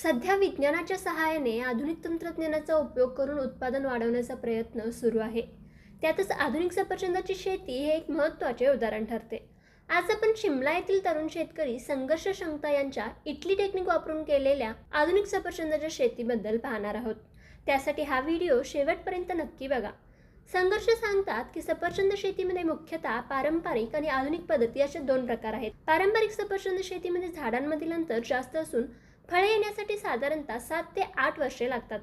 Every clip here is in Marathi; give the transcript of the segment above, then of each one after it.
सध्या विज्ञानाच्या सहाय्याने आधुनिक तंत्रज्ञानाचा उपयोग करून उत्पादन वाढवण्याचा प्रयत्न सुरू आहे. त्यातच आधुनिक सफरचंदाची शेती हे एक महत्त्वाचे उदाहरण ठरते. आज आपण शिमला येथील तरुण शेतकरी संघर्ष शंका यांच्या इटली टेक्निक वापरून केलेल्या आधुनिक सफरचंदाच्या शेतीबद्दल पाहणार आहोत. त्यासाठी हा व्हिडिओ शेवटपर्यंत नक्की बघा. संघर्ष सांगतात की सफरचंद शेतीमध्ये मुख्यतः पारंपरिक आणि आधुनिक पद्धती असे दोन प्रकार आहेत. पारंपरिक सफरचंद शेतीमध्ये झाडांमधील अंतर जास्त असून फळे येण्यासाठी साधारणतः 7 ते 8 वर्षे लागतात.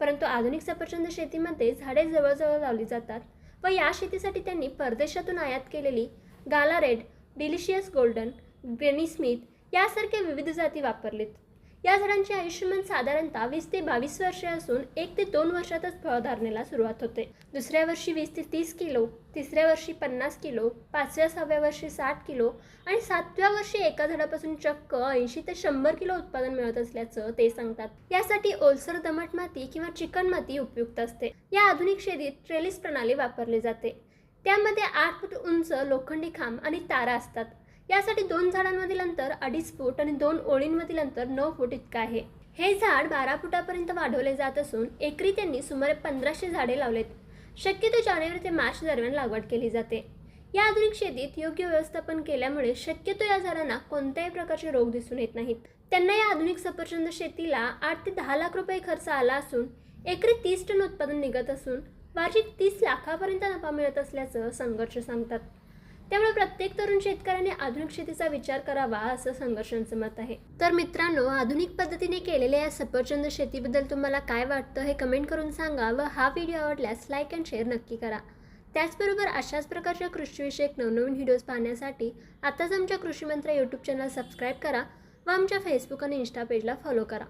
परंतु आधुनिक सफरचंद शेतीमध्ये झाडे जवळजवळ लावली जातात व या शेतीसाठी त्यांनी परदेशातून आयात केलेली Gala Red, Delicious Golden, Granny Smith यासारख्या विविध जाती वापरलीत. या झाडांचे आयुष्यमान साधारणतः 20 ते 22 वर्षे असून 1 ते 2 वर्षातच फळधारणेला सुरुवात होते. दुसऱ्या वर्षी 20 ते 30 किलो, तिसऱ्या वर्षी 50 किलो, 5व्या-6व्या वर्षी 60 किलो आणि 7व्या वर्षी एका झाडापासून चक्क 80 ते 100 किलो उत्पादन मिळत असल्याचं ते सांगतात. यासाठी ओलसर दमट माती किंवा चिकन माती उपयुक्त असते. या आधुनिक शेतीत ट्रेलिस प्रणाली वापरली जाते. त्यामध्ये 8 फूट उंच लोखंडी खांब आणि तारा असतात. यासाठी 2 झाडांमधील अंतर 2.5 फूट आणि 2 ओळींमधील अंतर 9 फूट इतकं आहे. हे झाड 12 फुटापर्यंत वाढवले जात असून एकरी त्यांनी सुमारे 1500 झाडे लावलेत. शक्यतो जानेवारी ते मार्च दरम्यान लागवड केली जाते. या आधुनिक शेतीत योग्य व्यवस्थापन केल्यामुळे शक्यतो या झाडांना कोणत्याही प्रकारचे रोग दिसून येत नाहीत. त्यांना या आधुनिक सफरचंद शेतीला 8 ते 10 लाख रुपये खर्च आला असून एकरी 30 टन उत्पादन निघत असून वार्षिक 30 लाखापर्यंत नफा मिळत असल्याचं संघर्ष सांगतात. त्यामुळे प्रत्येक तरुण शेतकऱ्याने आधुनिक शेतीचा विचार करावा असं संघर्षांचं मत आहे. तर मित्रांनो, आधुनिक पद्धतीने केलेल्या या सफरचंद शेतीबद्दल तुम्हाला काय वाटतं हे कमेंट करून सांगा व हा व्हिडिओ आवडल्यास लाईक अँड शेअर नक्की करा. त्याचबरोबर अशाच प्रकारच्या कृषीविषयक नवनवीन व्हिडिओज पाहण्यासाठी आताच आमच्या कृषी मंत्र यूट्यूब चॅनल सबस्क्राईब करा व आमच्या फेसबुक आणि इन्स्टा पेजला फॉलो करा.